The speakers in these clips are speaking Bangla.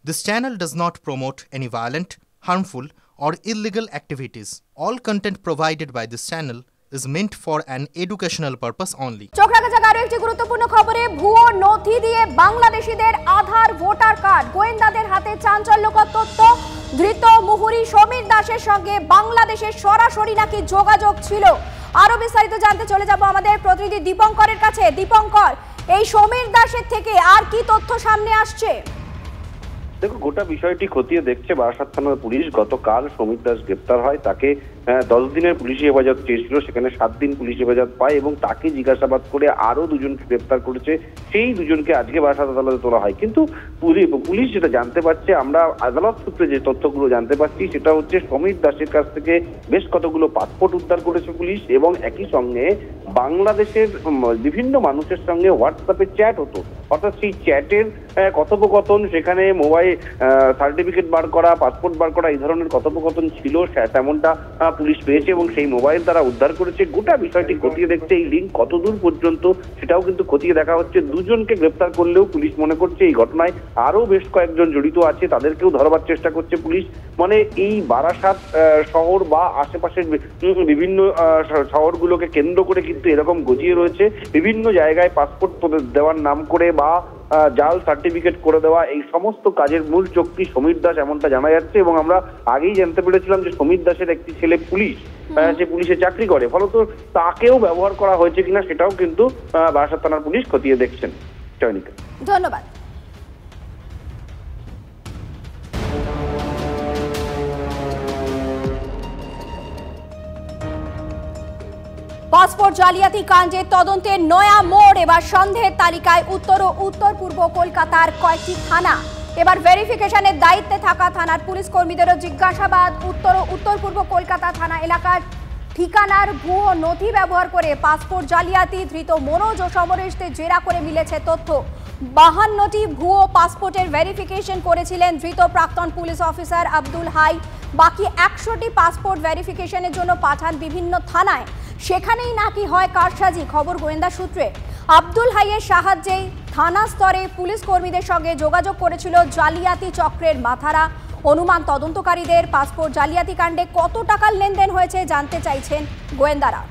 This channel does not promote any violent, harmful, or illegal activities. All content provided by this channel is meant for an educational purpose only. চোখ রাখা যাক আরো একটি গুরুত্বপূর্ণ খবরে। ভুয়ো নথি দিয়ে বাংলাদেশিদের আধার ভোটার কার্ড, গোয়েন্দাদের হাতে চাঞ্চল্যকর তথ্য। ধৃত মুহুরী সমীর দাসের সঙ্গে বাংলাদেশের সরাসরি নাকি যোগাযোগ ছিল। আরো বিস্তারিত জানতে চলে যাব আমাদের প্রতিনিধি দীপঙ্করের কাছে। দীপঙ্কর, এই সমীর দাসের থেকে আর কি তথ্য সামনে আসছে? দেখো, গোটা বিষয়টি খতিয়ে দেখছে বারাসাত থানার পুলিশ। গতকাল সমীর দাস গ্রেপ্তার হয়। তাকে 10 দিনের পুলিশি হেফাজত চেয়েছিল, সেখানে 7 দিন পুলিশি হেফাজত পায় এবং তাকে জিজ্ঞাসাবাদ করে আরো দুজনকে গ্রেপ্তার করেছে। সেই দুজনকে আজকে বারাসাত আদালতে তোলা হয়। কিন্তু পুলিশ যেটা জানতে পারছে, আমরা আদালত সূত্রে যে তথ্যগুলো জানতে পারছি, সেটা হচ্ছে সমীর দাসের কাছ থেকে বেশ কতগুলো পাসপোর্ট উদ্ধার করেছে পুলিশ এবং একই সঙ্গে বাংলাদেশের বিভিন্ন মানুষের সঙ্গে হোয়াটসঅ্যাপে চ্যাট হতো। অর্থাৎ সেই চ্যাটের কথোপকথন, সেখানে মোবাইল সার্টিফিকেট বার করা, পাসপোর্ট বার করা, এই ধরনের কথোপকথন ছিল, তেমনটা পুলিশ পেয়েছে এবং সেই মোবাইল তারা উদ্ধার করেছে। গোটা বিষয়টি খতিয়ে দেখছে। এই লিঙ্ক কতদূর পর্যন্ত সেটাও কিন্তু খতিয়ে দেখা হচ্ছে। দুজনকে গ্রেপ্তার করলেও পুলিশ মনে করছে এই ঘটনায় আরো বেশ কয়েকজন জড়িত আছে, তাদেরকেও ধরবার চেষ্টা করছে পুলিশ। মানে এই বারাসাত শহর বা আশেপাশের বিভিন্ন শহরগুলোকে কেন্দ্র করে কিন্তু এরকম গজিয়ে রয়েছে। বিভিন্ন জায়গায় পাসপোর্ট দেওয়ার নাম করে বা জাল সার্টিফিকেট করে দেওয়া, এই সমস্ত কাজের মূল চক্রী সমীর দাস, এমনটা জানা যাচ্ছে। এবং আমরা আগেই জানতে পেরেছিলাম যে সমীর দাসের একটি ছেলে পুলিশ, সে পুলিশে চাকরি করে, ফলত তাকেও ব্যবহার করা হয়েছে কিনা সেটাও কিন্তু বারাসাত থানার পুলিশ খতিয়ে দেখছেন। চয়নিকা, ধন্যবাদ। পাসপোর্ট জালিয়াতি কাণ্ডে তদন্তের নয়া মোড়। এবার সন্দেহের তালিকায় উত্তর ও উত্তর পূর্ব কলকাতার কয়েকটি থানা। এবার ভেরিফিকেশনের দায়িত্বে থাকা থানার পুলিশ কর্মীদেরও জিজ্ঞাসাবাদ। উত্তর ও উত্তর পূর্ব কলকাতা থানা এলাকার ঠিকানার ভুয়ো নথি ব্যবহার করে পাসপোর্ট জালিয়াতি, ধৃত মনোজ ও সমরেশদের জেরা করে মিলেছে তথ্য। 52টি ভুয়ো পাসপোর্টের ভেরিফিকেশন করেছিলেন ধৃত প্রাক্তন পুলিশ অফিসার আব্দুল হাই। বাকি 100টি পাসপোর্ট ভেরিফিকেশনের জন্য পাঠান বিভিন্ন থানায়। সেখানেই নাকি হয় কারসাজি, খবর গোয়েন্দা সূত্রে। আব্দুল হাইয়ের সাহায্যেই থানা স্তরে পুলিশ কর্মীদের সঙ্গে যোগাযোগ করেছিল জালিয়াতি চক্রের মাথারা। অনুমান তদন্তকারীদের পাসপোর্ট জালিয়াতি কাণ্ডে কত টাকার লেনদেন হয়েছে জানতে চাইছেন গোয়েন্দারা।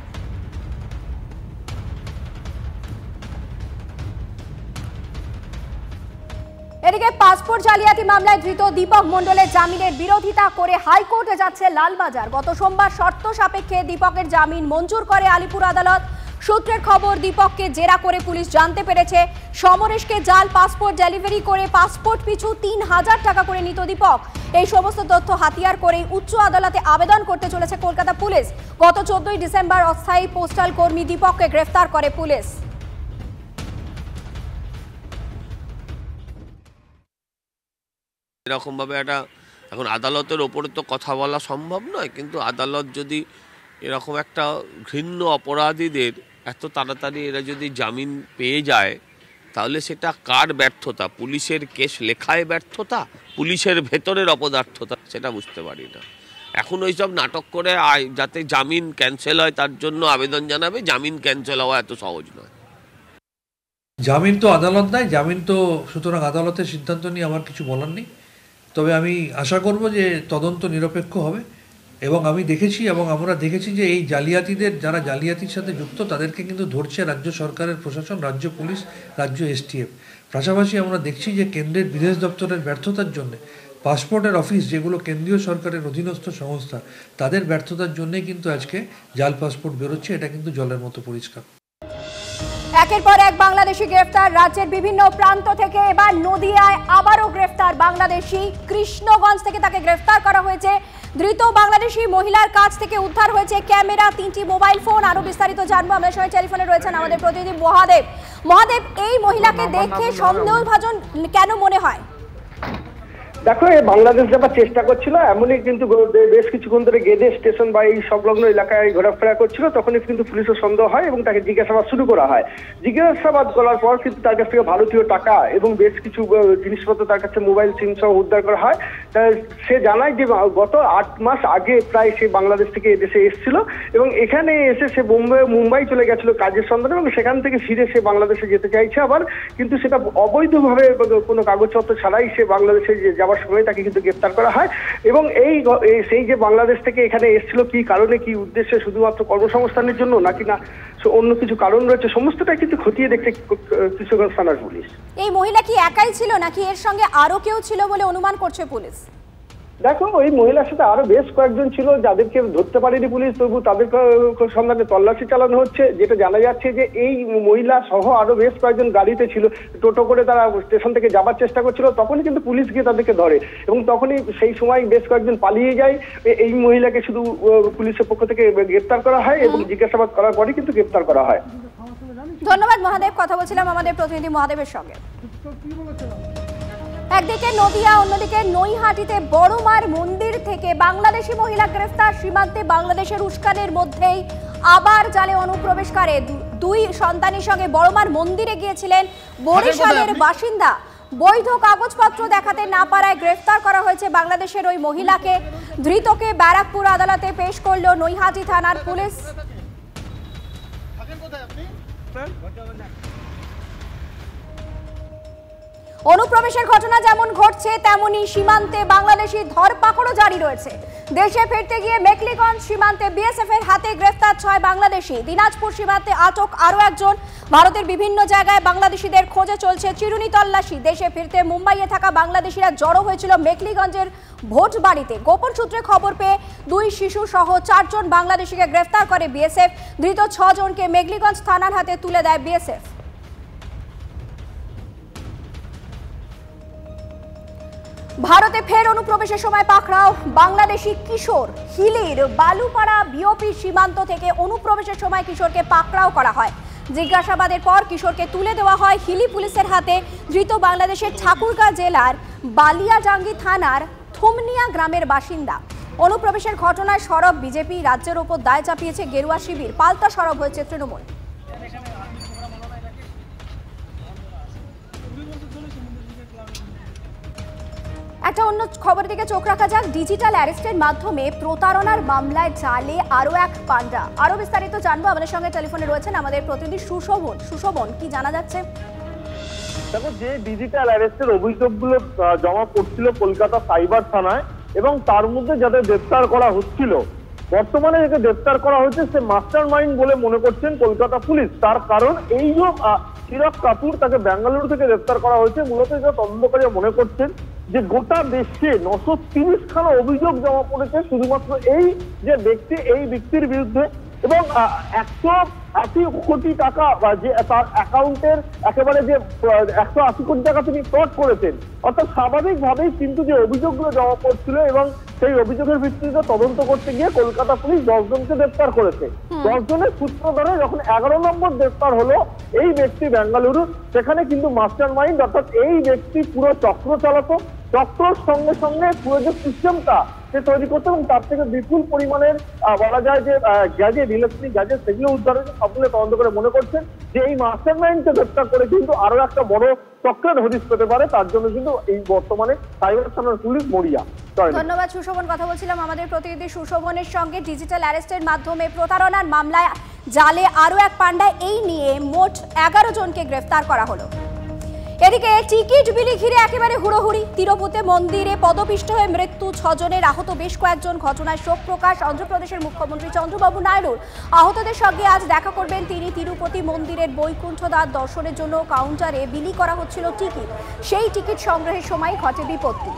এদিকে পাসপোর্ট জালিয়াতি মামলায় ধৃত দীপক মণ্ডলের জামিনের বিরোধিতা করে হাইকোর্টে যাচ্ছে লালবাজার। গত সোমবার শর্ত সাপেক্ষে দীপকের জামিন মঞ্জুর করে আলিপুর আদালত। সূত্রের খবর, দীপককে জেরা করে পুলিশ জানতে পেরেছে সমরেশকে জাল পাসপোর্ট ডেলিভারি করে পাসপোর্ট পিছু 3000 টাকা করে নিত দীপক। এই সমস্ত তথ্য হাতিয়ার করেই উচ্চ আদালতে আবেদন করতে চলেছে কলকাতা পুলিশ। গত 14ই ডিসেম্বর অস্থায়ী পোস্টাল কর্মী দীপককে গ্রেফতার করে পুলিশ। এরকম ভাবে একটা এখন আদালতের ওপরে তো কথা বলা সম্ভব নয়, কিন্তু আদালত যদি এরকম একটা ঘৃণ্য অপরাধীদের এত তাড়াতাড়ি এরা যদি জামিন পেয়ে যায়, তাহলে সেটা কার ব্যর্থতা? পুলিশের কেস লেখায় ব্যর্থতা, পুলিশের ভেতরের অপদার্থতা, সেটা বুঝতে পারি না। এখন ওইসব নাটক করে যাতে জামিন ক্যান্সেল হয় তার জন্য আবেদন জানাবে। জামিন ক্যান্সেল হওয়া এত সহজ নয়। জামিন তো আদালত দেয়, জামিন তো, সুতরাং আদালতের সিদ্ধান্ত নিয়ে আমার কিছু বলার নেই। তবে আমি আশা করব যে তদন্ত নিরপেক্ষ হবে এবং আমি দেখেছি এবং আমরা দেখেছি যে এই জালিয়াতিদের, যারা জালিয়াতির সাথে যুক্ত, তাদেরকে কিন্তু ধরছে রাজ্য সরকারের প্রশাসন, রাজ্য পুলিশ, রাজ্য এসটিএফ। পাশাপাশি আমরা দেখছি যে কেন্দ্রের বিদেশ দপ্তরের ব্যর্থতার জন্য, পাসপোর্টের অফিস যেগুলো কেন্দ্রীয় সরকারের অধীনস্থ সংস্থা, তাদের ব্যর্থতার জন্যই কিন্তু আজকে জাল পাসপোর্ট বেরোচ্ছে। এটা কিন্তু জলের মতো পরিষ্কার। একের পর এক বাংলাদেশি গ্রেফতার। রাজ্যের বিভিন্ন প্রান্ত থেকে এবার নদিয়ায় আবারও গ্রেফতার বাংলাদেশি। কৃষ্ণগঞ্জ থেকে তাকে গ্রেফতার করা হয়েছে। ধৃত বাংলাদেশি মহিলার কাছ থেকে উদ্ধার হয়েছে ক্যামেরা, 3টি মোবাইল ফোন। আরো বিস্তারিত জানবো। আমাদের সঙ্গে টেলিফোনে রয়েছেন আমাদের প্রতিনিধি মহাদেব। মহাদেব, এই মহিলাকে দেখে সন্দেহভাজন কেন মনে হয়? দেখো, এই বাংলাদেশ যাবার চেষ্টা করছিল, এমনই কিন্তু বেশ কিছুক্ষণ ধরে গেদে স্টেশন বা এই সংলগ্ন এলাকায় ঘোরাফেরা করছিল, তখনই কিন্তু পুলিশের সন্দেহ হয় এবং তাকে জিজ্ঞাসাবাদ শুরু করা হয়। জিজ্ঞাসাবাদ করার পর কিন্তু তার কাছ থেকে ভারতীয় টাকা এবং বেশ কিছু জিনিসপত্র, তার কাছে মোবাইল সিম সহ উদ্ধার করা হয়। সে জানায় যে গত 8 মাস আগে প্রায় সে বাংলাদেশ থেকে এদেশে এসেছিল এবং এখানে এসে সে মুম্বাই চলে গেছিল কাজের সন্ধানে এবং সেখান থেকে ফিরে সে বাংলাদেশে যেতে চাইছে আবার, কিন্তু সেটা অবৈধভাবে কোনো কাগজপত্র ছাড়াই সে বাংলাদেশে যাওয়ার সময় তাকে কিন্তু গ্রেপ্তার করা হয়। এবং সেই যে বাংলাদেশ থেকে এখানে এসেছিল কি কারণে, কি উদ্দেশ্যে, শুধুমাত্র কর্মসংস্থানের জন্য নাকি না অন্য কিছু কারণ রয়েছে, সমস্তটাই কিন্তু খতিয়ে দেখতে কিশোরগঞ্জ থানার পুলিশ। এই মহিলা কি একাই ছিল নাকি এর সঙ্গে আরো কেউ ছিল বলে অনুমান করছে পুলিশ? দেখো, ওই মহিলার সাথে আরো বেশ কয়েকজন ছিল যাদেরকে ধরতে পারেনি পুলিশ, তবু তাদের সন্ধানে তল্লাশি চালানো হচ্ছে। যেটা জানা যাচ্ছে যে এই মহিলা সহ আরো বেশ কয়েকজন গাড়িতে ছিল, টোটো করে তারা স্টেশন থেকে যাবার চেষ্টা করছিল, তখনই কিন্তু পুলিশ গিয়ে তাদেরকে ধরে এবং তখনই সেই সময় বেশ কয়েকজন পালিয়ে যায়। এই মহিলাকে শুধু পুলিশের পক্ষ থেকে গ্রেপ্তার করা হয় এবং জিজ্ঞাসাবাদ করার পরই কিন্তু গ্রেপ্তার করা হয়। ধন্যবাদ মহাদেব, কথা বলছিলাম আমাদের প্রতিনিধি মহাদেবের সঙ্গে। একদিকে নদিয়া, অন্যদিকে নৈহাটিতে বড়মার মন্দির থেকে বাংলাদেশি মহিলা গ্রেফতার। সীমান্তে বাংলাদেশের উস্কানের মধ্যেই আবার জালে অনুপ্রবেশকারী। 2 সন্তানের সঙ্গে বড়মার মন্দিরে গিয়েছিলেন বরিশালের বাসিন্দা। বৈধ কাগজপত্র দেখাতে না পারায় গ্রেফতার করা হয়েছে বাংলাদেশের ওই মহিলাকে। ধৃতকে ব্যারাকপুর আদালতে পেশ করল নৈহাটি থানার পুলিশ। অনুপ্রবেশের ঘটনা যেমন ঘটছে তেমনি সীমান্তে বাংলাদেশি ধরপাকড়ও জারি রয়েছে। দেশে ফিরতে গিয়ে মেখলিগঞ্জ সীমান্তে বিএসএফ এর হাতে গ্রেফতার 6 বাংলাদেশি। দিনাজপুর সীমান্তে আটক আরও একজন। ভারতের বিভিন্ন জায়গায় বাংলাদেশিদের খোঁজে চলছে চিরুনি তল্লাশি। দেশে ফিরতে মুম্বাইয়ে থাকা বাংলাদেশিরা জড়ো হয়েছিল মেখলিগঞ্জের ভোট বাড়িতে। গোপন সূত্রে খবর পেয়ে 2 শিশু সহ 4 জন বাংলাদেশিকে গ্রেফতার করে বিএসএফ। ধৃত 6 জনকে মেখলিগঞ্জ থানার হাতে তুলে দেয় বিএসএফ। ভারতে ফের অনুপ্রবেশের সময় পাকড়াও বাংলাদেশি কিশোর। হিলির বালুপাড়া বিওপি সীমান্ত থেকে অনুপ্রবেশের সময় কিশোরকে পাকড়াও করা হয়। জিজ্ঞাসাবাদের পর কিশোরকে তুলে দেওয়া হয় হিলি পুলিশের হাতে। ধৃত বাংলাদেশের ঠাকুরগাঁ জেলার বালিয়াজাঙ্গি থানার থুমনিয়া গ্রামের বাসিন্দা। অনুপ্রবেশের ঘটনায় সরব বিজেপি। রাজ্যের ওপর দায় চাপিয়েছে গেরুয়া শিবির। পাল্টা সরব হয়েছে তৃণমূল। একটা অন্য খবর দিকে চোখ রাখা যাক। ডিজিটাল অ্যারেস্টের মাধ্যমে প্রতারণার মামলায় জালে আরো এক পান্ডা। আরো বিস্তারিত জানবো, আমাদের সঙ্গে টেলিফোনে রয়েছেন আমাদের প্রতিনিধি সুশোভন। সুশোভন, কি জানা যাচ্ছে? দেখো, যে ডিজিটাল অ্যারেস্টের অভিযোগগুলো জমা পড়ছিল কলকাতা সাইবার থানায় এবং তার মধ্যে যাদের গ্রেপ্তার করা হচ্ছিল, বর্তমানে যাকে গ্রেপ্তার করা হয়েছে সে মাস্টার মাইন্ড বলে মনে করছেন কলকাতা পুলিশ। তার কারণ এই যে চিরাগ কাপুর, তাকে বেঙ্গালুরু থেকে গ্রেপ্তার করা হয়েছে। মূলত এটা তদন্তকারী মনে করছেন যে গোটা দেশে 930 খানা অভিযোগ জমা পড়েছে শুধুমাত্র এই যে ব্যক্তি, এই ব্যক্তির বিরুদ্ধে এবং 180 কোটি টাকা যে তার অ্যাকাউন্টের একেবারে যে 180 কোটি টাকা তিনি ফ্রড করেছেন। অর্থাৎ স্বাভাবিকভাবেই কিন্তু যে অভিযোগগুলো জমা পড়ছিল এবং সেই অভিযোগের ভিত্তিতে তদন্ত করতে গিয়ে কলকাতা পুলিশ 10 জনকে গ্রেপ্তার করেছে। 10 জনের সূত্র ধরে যখন 11 নম্বর গ্রেপ্তার হলো এই ব্যক্তি বেঙ্গালুরু, সেখানে কিন্তু মাস্টার মাইন্ড অর্থাৎ এই ব্যক্তি পুরো চক্র চালাতো। চক্রর সঙ্গে সঙ্গে পুরো যে সিস্টেমটা সে তৈরি করতো এবং তার থেকে বিপুল পরিমাণের বলা যায় যে গ্যাজেট, ইলেকট্রনিক গ্যাজেট, সেগুলো উদ্ধার হয়েছে। সবগুলো তদন্ত করে মনে করছেন যে এই মাস্টার মাইন্ডকে গ্রেপ্তার করে কিন্তু আরো একটা বড় চক্রের হদিশ পেতে পারে। তার জন্য কিন্তু এই বর্তমানে সাইবার থানার পুলিশ মরিয়া। ধন্যবাদ সুশোভন, কথা বলছিলাম আমাদের প্রতিনিধি সুশোভনের সঙ্গে। ডিজিটাল অ্যারেস্টের মাধ্যমে প্রতারণার মামলায় জালে আরো এক পান্ডা। এই নিয়ে মোট 11 জনকে গ্রেফতার করা হলো। এদিকে টিকিট বিলি ঘিরে একেবারে হুড়োহুড়ি। তিরুপতি মন্দিরে পদপিষ্ট হয়ে মৃত্যু, 6 জনের, আহত বেশ কয়েকজন। ঘটনায় শোক প্রকাশ অন্ধ্রপ্রদেশের মুখ্যমন্ত্রী চন্দ্রবাবু নাইডুর। আহতদের সঙ্গে আজ দেখা করবেন তিনি। তিরুপতি মন্দিরের বৈকুণ্ঠদ্বার দর্শনের জন্য কাউন্টারে বিলি করা হচ্ছিল টিকিট। সেই টিকিট সংগ্রহের সময় ঘটে বিপত্তি।